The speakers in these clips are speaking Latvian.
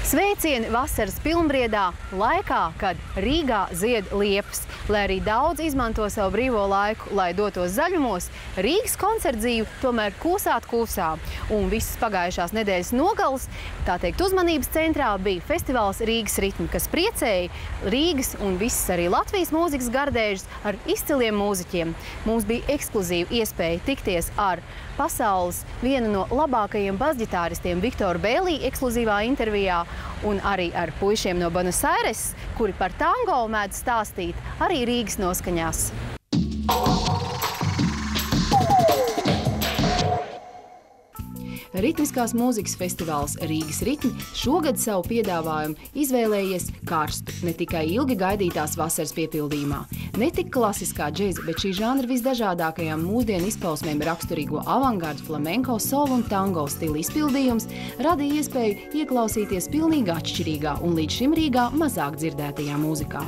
Sveicieni vasaras pilnbriedā, laikā, kad Rīgā zied liepas. Lai arī daudz izmanto savu brīvo laiku, lai dotos zaļumos, Rīgas koncertdzīve tomēr kūsāt kūsā. Un visas pagājušās nedēļas nogales, tā teikt, uzmanības centrā bija festivāls Rīgas ritmi, kas priecēja Rīgas un visas arī Latvijas mūzikas gardēžas ar izciliem mūziķiem. Mums bija ekskluzīva iespēja tikties ar pasaules vienu no labākajiem basģitāristiem Viktoru Bēlī ekskluzīvā intervijā un arī ar puišiem no Buenos Aires, kuri par tango mēdz stāstīt arī Rīgas noskaņās. Ritmiskās mūzikas festivāls Rīgas ritmi šogad savu piedāvājumu izvēlējies karstu, ne tikai ilgi gaidītās vasaras piepildījumā. Ne tik klasiskā džeza, bet šī žanra visdažādākajām mūsdienu izpausmēm raksturīgo avangardu, flamenko, solu un tango stilu izpildījums radīja iespēju ieklausīties pilnīgi atšķirīgā un līdz šim Rīgā mazāk dzirdētajā mūzikā.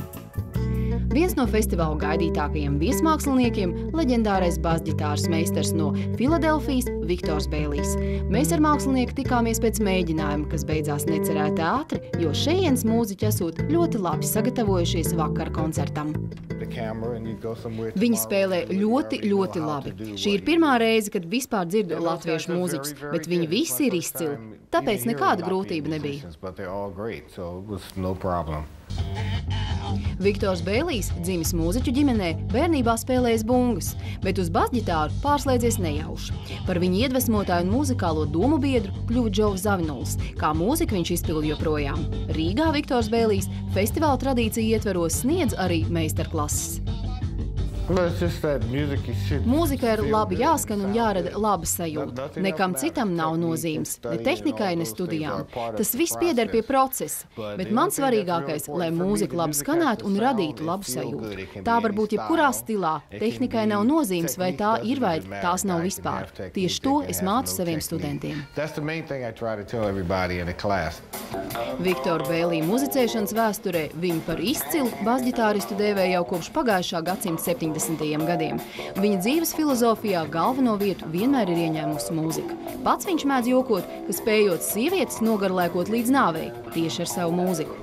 Viens no festivāla gaidītākajiem viesmāksliniekiem – leģendārais basģitāras meistars no Filadelfijas Viktors Bēlijs. Mēs ar mākslinieku tikāmies pēc mēģinājuma, kas beidzās necerēti ātri, jo šejienes mūziķi esot ļoti labi sagatavojušies vakara koncertam. Viņi spēlē ļoti labi. Šī ir pirmā reize, kad vispār dzirdu latviešu mūziķus, bet viņi visi ir izcili. Tāpēc nekāda grūtība nebija. Viktors Bēlijs, dzimis mūziķu ģimenē, bērnībā spēlējis bungas, bet uz basģitāru pārslēdzies nejauši. Par viņu iedvesmotāju un muzikālo domu biedru kļuva Džovs Zavinuls. Kā mūziku viņš izpilda joprojām. Rīgā Viktors Bēlijs festivāla tradīciju ietveros sniedz arī meistarklases. Mūzika ir labi jāskan un jārada laba sajūta. Nekam citam nav nozīmes, ne tehnikai, ne studijām. Tas viss pieder pie procesa, bet man svarīgākais, lai mūzika labi skanētu un radītu labu sajūtu. Tā var būt jebkurā stilā. Tehnikai nav nozīmes, vai tā ir, vai tās nav vispār. Tieši to es mācu saviem studentiem. Viktora Bēlī muzicēšanas vēsturē viņu par izcilu basģitāristu dēvēja jau kopš pagājušā gadsimta 70. gadiem. Viņa dzīves filozofijā galveno vietu vienmēr ir ieņēmusi mūzika. Pats viņš mēdz jokot, ka spējot sievietes nogarlaikot līdz nāvei tieši ar savu mūziku.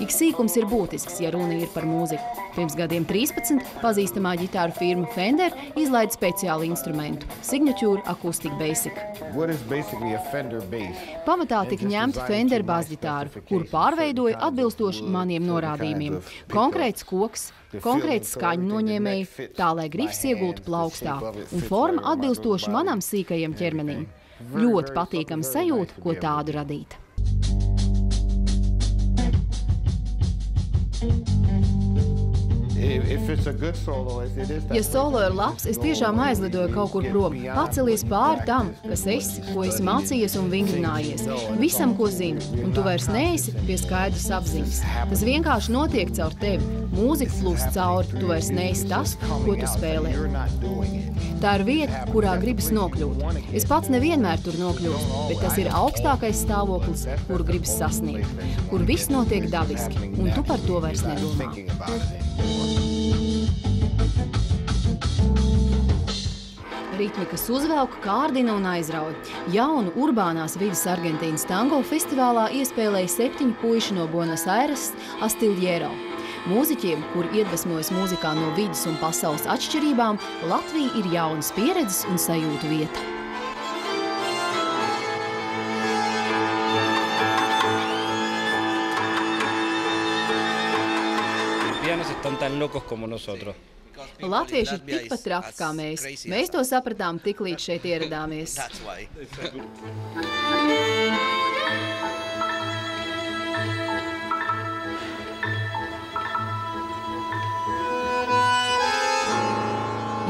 Ik sīkums ir būtisks, ja runa ir par mūziku. Pirms gadiem 13 pazīstamā ģitāru firma Fender izlaida speciālu instrumentu – Signature Acoustic Basic. Pamatā tika ņemta Fender basģitāra, kuru pārveidoja atbilstoši maniem norādījumiem. Konkrēts koks, konkrēts skaņu noņēmēji, tā lai grifs iegultu plaukstā, un forma atbilstoši manam sīkajam ķermenim. Ļoti patīkama sajūta, ko tādu radīt. Ja solo ir labs, es tiešām aizlidoju kaut kur prom, pacelies pāri tam, kas esi, ko esi mācījies un vingrinājies. Visam, ko zinu, un tu vairs neesi pie skaidras apziņas. Tas vienkārši notiek caur tevi. Mūzika plūst cauri, tu vairs neesi tas, ko tu spēlē. Tā ir vieta, kurā gribas nokļūt. Es pats nevienmēr tur nokļūstu, bet tas ir augstākais stāvoklis, kuru gribas sasniegt, kur viss notiek dabiski, un tu par to vairs nedomā. Ritmi, kas uzvelk, kārdina un aizrauj. Jaunu urbānās vidas Argentīnas tango festivālā iespēlēja 7 puiši no Buenos Aires Astillero. Mūziķiem, kuri iedvesmojas mūzikā no vidas un pasaules atšķirībām, Latvija ir jaunas pieredzes un sajūtu vieta. Latvieši ir tikpat traki kā mēs. Mēs to sapratām tik līdz šeit ieradāmies.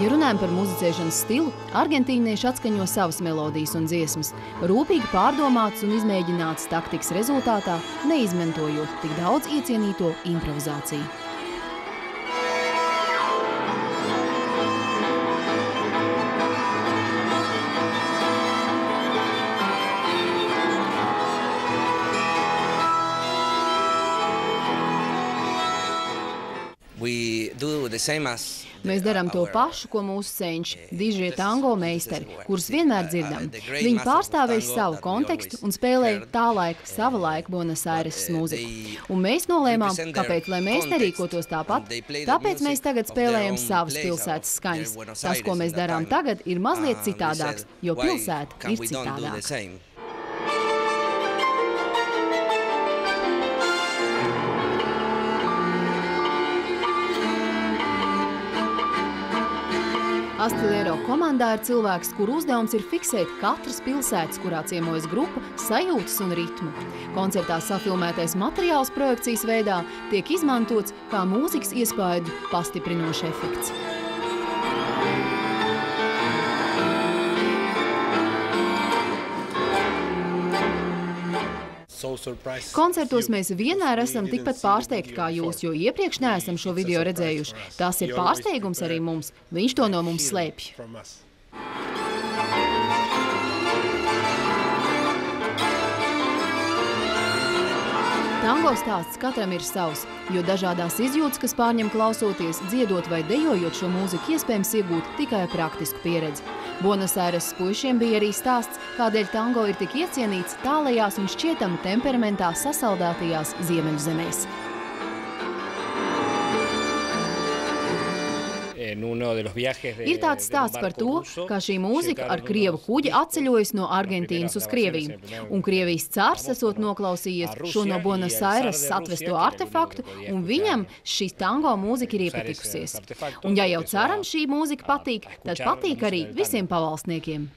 Ja runājam par muzicēšanas stilu, argentīnieši atskaņo savas melodijas un dziesmas, rūpīgi pārdomātas un izmēģinātas taktikas rezultātā, neizmantojot tik daudz iecienīto improvizāciju. Mēs darām to pašu, ko mūsu senči, dižie tango meistari, kurus vienmēr dzirdam. Viņi pārstāvēja savu kontekstu un spēlēja tā laika, sava laika Buenos Aireses mūziku. Un mēs nolēmām, kāpēc, lai mēs nerīkotos tāpat, tāpēc mēs tagad spēlējam savas pilsētas skaņas. Tas, ko mēs darām tagad, ir mazliet citādāks, jo pilsēta ir citādāka. Astillero komandā ir cilvēks, kuru uzdevums ir fiksēt katras pilsētas, kurā ciemojas grupa, sajūtas un ritmu. Koncertā safilmētais materiāls projekcijas veidā tiek izmantots kā mūzikas iespaidu pastiprinošs efekts. Koncertos mēs vienmēr esam tikpat pārsteigti kā jūs, jo iepriekš neesam šo video redzējuši. Tas ir pārsteigums arī mums. Viņš to no mums slēpj. Tango stāsts katram ir savs, jo dažādās izjūtas, kas pārņem klausoties, dziedot vai dejojot šo mūziku, iespējams iegūt tikai praktisku pieredzi. Buenos Aireses puišiem bija arī stāsts, kādēļ tango ir tik iecienīts tālajās un šķietami temperamentā sasaldētajās Ziemeļzemēs. Ir tāds stāsts par to, kā šī mūzika ar krievu kuģi atceļojas no Argentīnas uz Krieviju. Un Krievijas cārs esot noklausījies šo no Buenos Aireses atvesto artefaktu, un viņam šī tango mūzika ir iepatikusies. Un ja jau cāram šī mūzika patīk, tad patīk arī visiem pavalsniekiem.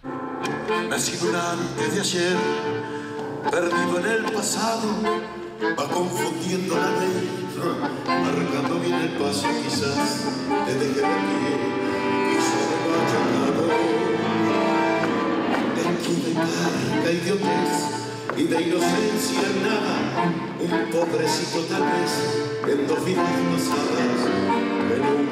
Va confundiendo la ley, marcando bien el paso, quizás te deje de pie y se vaya nada. Equivocada, idiotez y de inocencia nada, un pobrecito tal vez en 2 vidas pasadas, en un